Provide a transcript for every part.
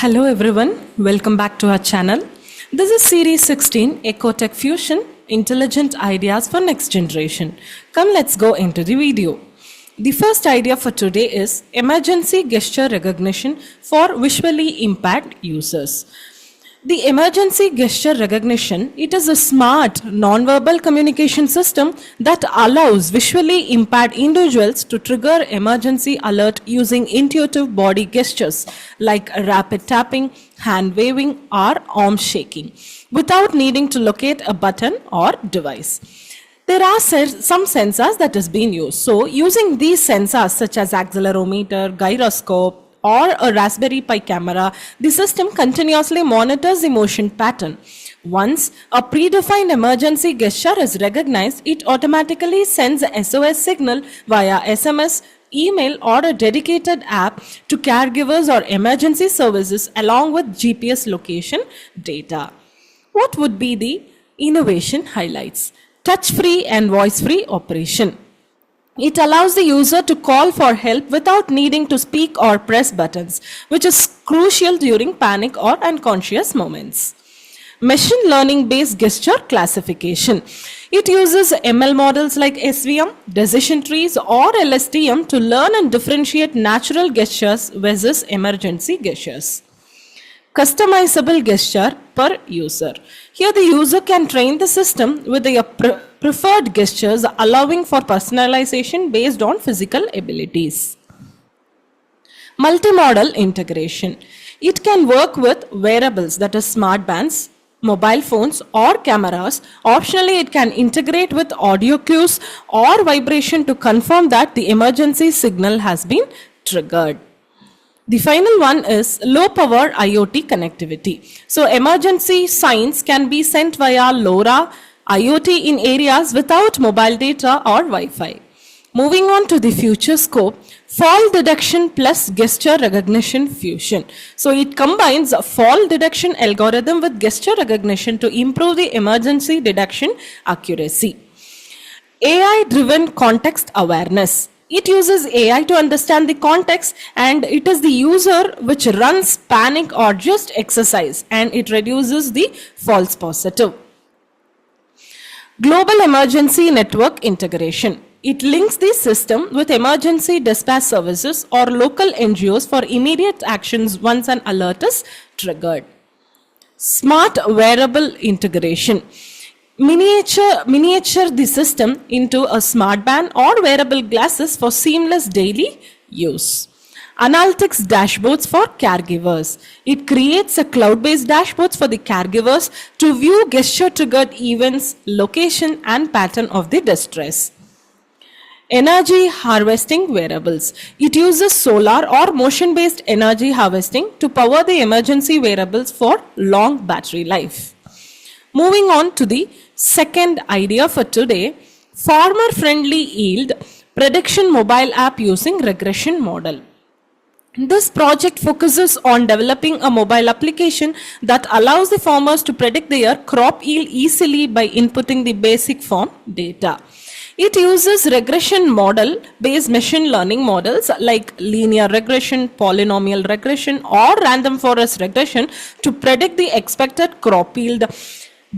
Hello everyone, welcome back to our channel. This is Series 16, Ecotech Fusion, Intelligent Ideas for Next Generation. Come, let's go into the video. The first idea for today is emergency gesture recognition for visually impaired users. The emergency gesture recognition, it is a smart non-verbal communication system that allows visually impaired individuals to trigger emergency alert using intuitive body gestures like rapid tapping, hand waving or arm shaking without needing to locate a button or device. There are some sensors that is being used. So using these sensors such as accelerometer, gyroscope, or a Raspberry Pi camera, the system continuously monitors the motion pattern. Once a predefined emergency gesture is recognized, it automatically sends a SOS signal via SMS, email or a dedicated app to caregivers or emergency services along with GPS location data. What would be the innovation highlights? Touch-free and voice-free operation. It allows the user to call for help without needing to speak or press buttons, which is crucial during panic or unconscious moments. Machine learning based gesture classification. It uses ML models like SVM, decision trees or LSTM to learn and differentiate natural gestures versus emergency gestures. Customizable gesture per user. Here the user can train the system with their preferred gestures, allowing for personalization based on physical abilities. Multimodal integration. It can work with wearables, that is smart bands, mobile phones or cameras. Optionally, it can integrate with audio cues or vibration to confirm that the emergency signal has been triggered. The final one is low power IoT connectivity. So emergency signs can be sent via LoRa IoT in areas without mobile data or Wi-Fi. Moving on to the future scope, fall detection plus gesture recognition fusion. So it combines a fall detection algorithm with gesture recognition to improve the emergency detection accuracy. AI-driven context awareness. It uses AI to understand the context and it is the user which runs panic or just exercise and it reduces the false positive. Global emergency network integration. It links the system with emergency dispatch services or local NGOs for immediate actions once an alert is triggered. Smart wearable integration. Miniature the system into a smart band or wearable glasses for seamless daily use. Analytics dashboards for caregivers. It creates a cloud-based dashboards for the caregivers to view gesture-triggered events, location and pattern of the distress. Energy harvesting wearables. It uses solar or motion-based energy harvesting to power the emergency wearables for long battery life. Moving on to the second idea for today, farmer-friendly yield prediction mobile app using regression model. This project focuses on developing a mobile application that allows the farmers to predict their crop yield easily by inputting the basic farm data. It uses regression model based machine learning models like linear regression, polynomial regression or random forest regression to predict the expected crop yield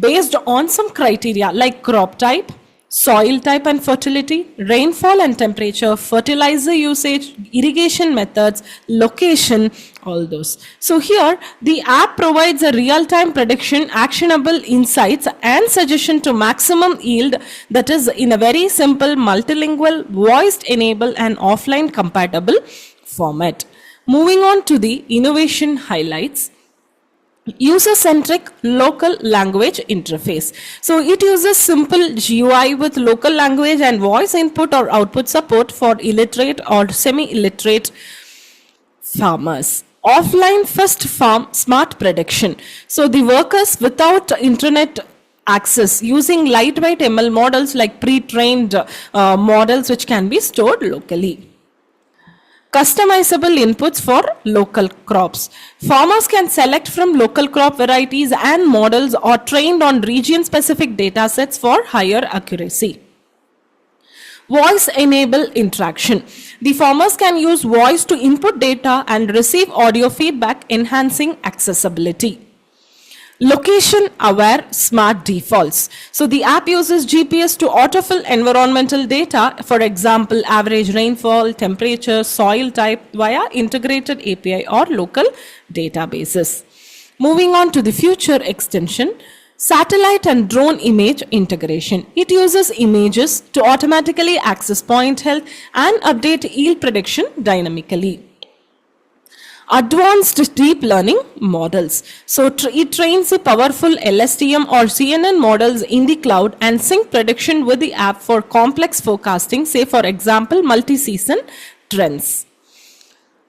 based on some criteria like crop type, soil type and fertility, rainfall and temperature, fertilizer usage, irrigation methods, location, all those. So here the app provides a real-time prediction, actionable insights and suggestion to maximum yield, that is in a very simple multilingual, voiced enabled and offline compatible format. Moving on to the innovation highlights. User-centric local language interface. So it uses simple GUI with local language and voice input or output support for illiterate or semi-illiterate farmers. Offline first farm smart prediction. So the workers without internet access using lightweight ML models like pre-trained models which can be stored locally. Customizable inputs for local crops. Farmers can select from local crop varieties and models or trained on region-specific datasets for higher accuracy. Voice enable interaction. The farmers can use voice to input data and receive audio feedback, enhancing accessibility. Location aware smart defaults. So the app uses GPS to autofill environmental data, for example, average rainfall, temperature, soil type via integrated API or local databases. Moving on to the future extension, satellite and drone image integration. It uses images to automatically access point health and update yield prediction dynamically. Advanced deep learning models. So it trains the powerful LSTM or CNN models in the cloud and sync prediction with the app for complex forecasting, say for example, multi-season trends.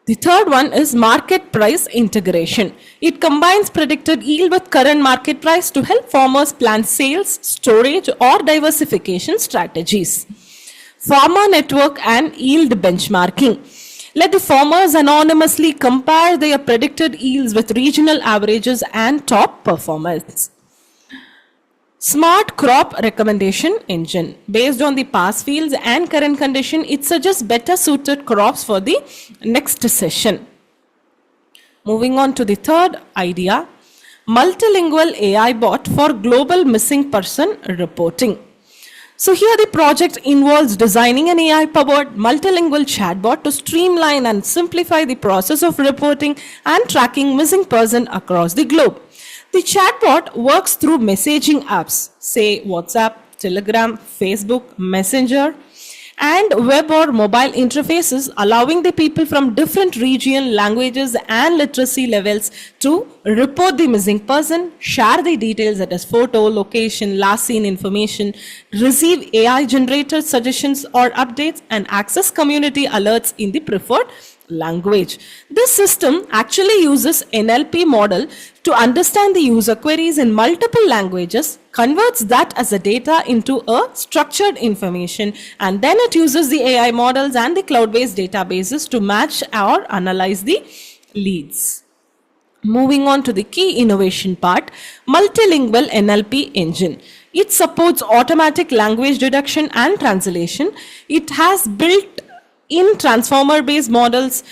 The third one is market price integration. It combines predicted yield with current market price to help farmers plan sales, storage, or diversification strategies. Farmer network and yield benchmarking. Let the farmers anonymously compare their predicted yields with regional averages and top performers. Smart crop recommendation engine. Based on the past fields and current condition, it suggests better suited crops for the next session. Moving on to the third idea, multilingual AI bot for global missing person reporting. So here the project involves designing an AI-powered multilingual chatbot to streamline and simplify the process of reporting and tracking missing person across the globe. The chatbot works through messaging apps, say WhatsApp, Telegram, Facebook, Messenger, and web or mobile interfaces, allowing the people from different region, languages, and literacy levels to report the missing person, share the details such as photo, location, last seen information, receive AI-generated suggestions or updates, and access community alerts in the preferred language. This system actually uses NLP model to understand the user queries in multiple languages, converts that as a data into a structured information, and then it uses the AI models and the cloud-based databases to match or analyze the leads. Moving on to the key innovation part, multilingual NLP engine. It supports automatic language deduction and translation. It has built-in transformer-based models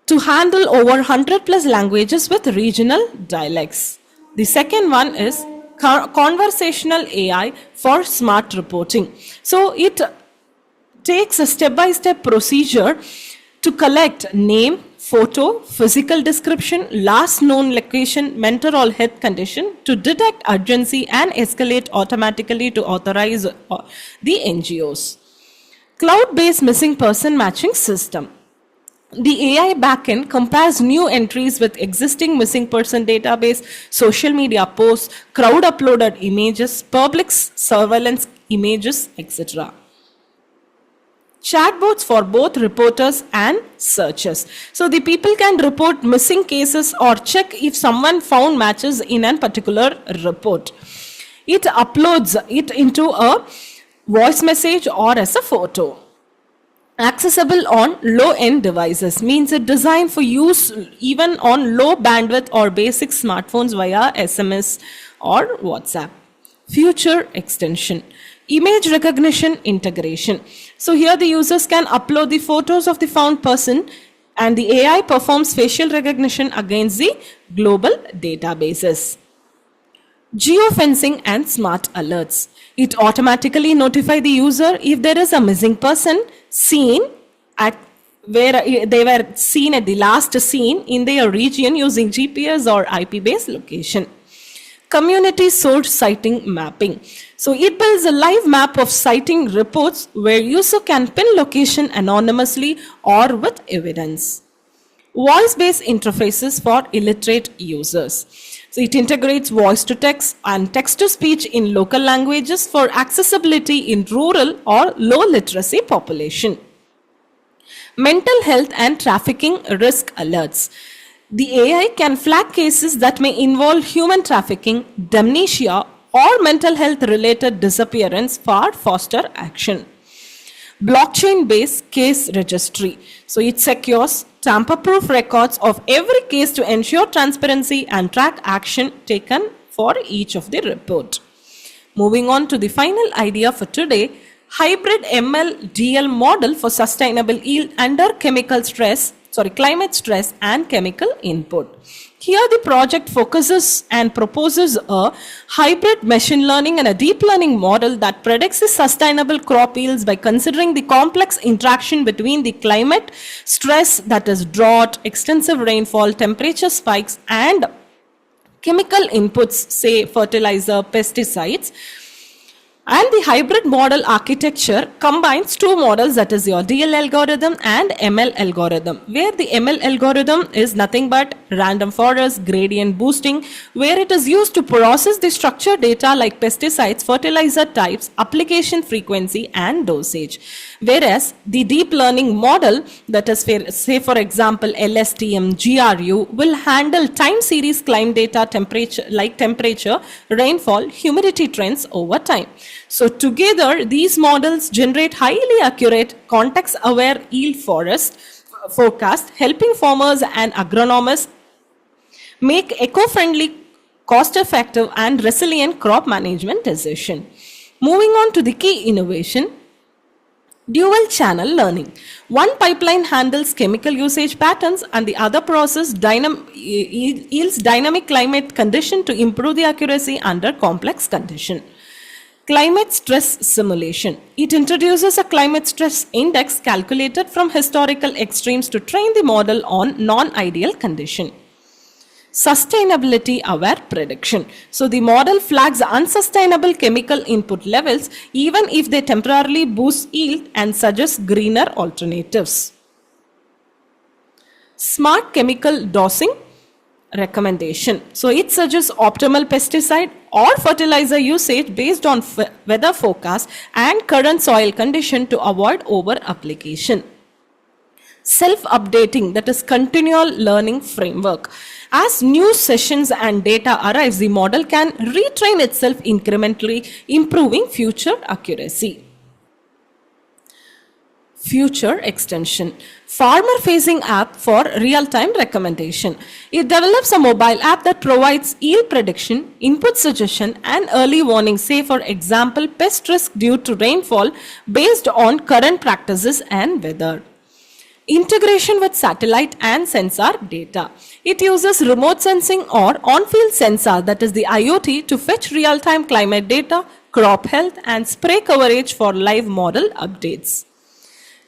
to handle over 100 plus languages with regional dialects. The second one is conversational AI for smart reporting. So it takes a step-by-step procedure to collect name, photo, physical description, last known location, mental or health condition to detect urgency and escalate automatically to authorize the NGOs. Cloud-based missing person matching system. The AI backend compares new entries with existing missing person database, social media posts, crowd uploaded images, public surveillance images, etc. Chatbots for both reporters and searchers. So the people can report missing cases or check if someone found matches in a particular report. It uploads it into a voice message or as a photo. Accessible on low-end devices means it's designed for use even on low bandwidth or basic smartphones via SMS or WhatsApp. Future extension. Image recognition integration. So here the users can upload the photos of the found person and the AI performs facial recognition against the global databases. Geofencing and smart alerts. It automatically notifies the user if there is a missing person seen at where they were seen at the last scene in their region using GPS or IP-based location. Community source sighting mapping. So it builds a live map of sighting reports where user can pin location anonymously or with evidence. Voice-based interfaces for illiterate users. So it integrates voice to text and text to speech in local languages for accessibility in rural or low literacy population. Mental health and trafficking risk alerts. The AI can flag cases that may involve human trafficking, dementia, or mental health related disappearance for faster action. Blockchain-based case registry. So it secures tamper-proof records of every case to ensure transparency and track action taken for each of the report. Moving on to the final idea for today, hybrid ML-DL model for sustainable yield under climate stress and chemical input. Here the project focuses and proposes a hybrid machine learning and a deep learning model that predicts the sustainable crop yields by considering the complex interaction between the climate stress, that is drought, extensive rainfall, temperature spikes, and chemical inputs, say fertilizer, pesticides. And the hybrid model architecture combines two models, that is your DL algorithm and ML algorithm, where the ML algorithm is nothing but random forest gradient boosting, where it is used to process the structured data like pesticides, fertilizer types, application frequency, and dosage. Whereas the deep learning model, that is say for example LSTM, GRU, will handle time series climate data, temperature, rainfall, humidity trends over time. So together, these models generate highly accurate, context-aware yield forecast, helping farmers and agronomists make eco-friendly, cost-effective, and resilient crop management decisions. Moving on to the key innovation, dual channel learning. One pipeline handles chemical usage patterns and the other process yields dynamic climate condition to improve the accuracy under complex condition. Climate stress simulation. It introduces a climate stress index calculated from historical extremes to train the model on non-ideal condition. Sustainability aware prediction. So the model flags unsustainable chemical input levels even if they temporarily boost yield and suggest greener alternatives. Smart chemical dosing recommendation. So it suggests optimal pesticide or fertilizer usage based on weather forecast and current soil condition to avoid over application. Self-updating, that is continual learning framework. As new sessions and data arrives, the model can retrain itself incrementally, improving future accuracy. Future extension. Farmer-facing app for real-time recommendation. It develops a mobile app that provides yield prediction, input suggestion, and early warning, say for example, pest risk due to rainfall based on current practices and weather. Integration with satellite and sensor data. It uses remote sensing or on-field sensor, that is the IoT, to fetch real-time climate data, crop health, and spray coverage for live model updates.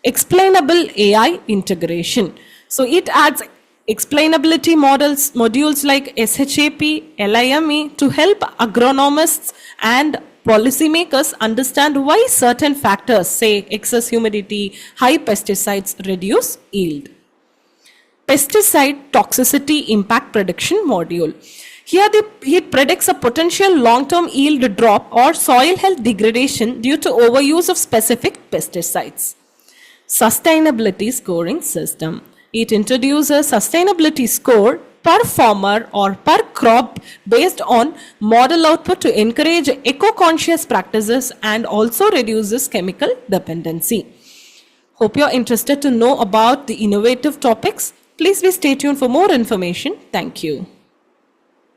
Explainable AI integration. So it adds explainability modules like SHAP, LIME to help agronomists and policymakers understand why certain factors, say excess humidity, high pesticides, reduce yield. Pesticide toxicity impact prediction module. Here it predicts a potential long-term yield drop or soil health degradation due to overuse of specific pesticides. Sustainability scoring system. It introduces sustainability score per farmer or per crop based on model output to encourage eco-conscious practices and also reduces chemical dependency. Hope you're interested to know about the innovative topics. Please stay tuned for more information. Thank you.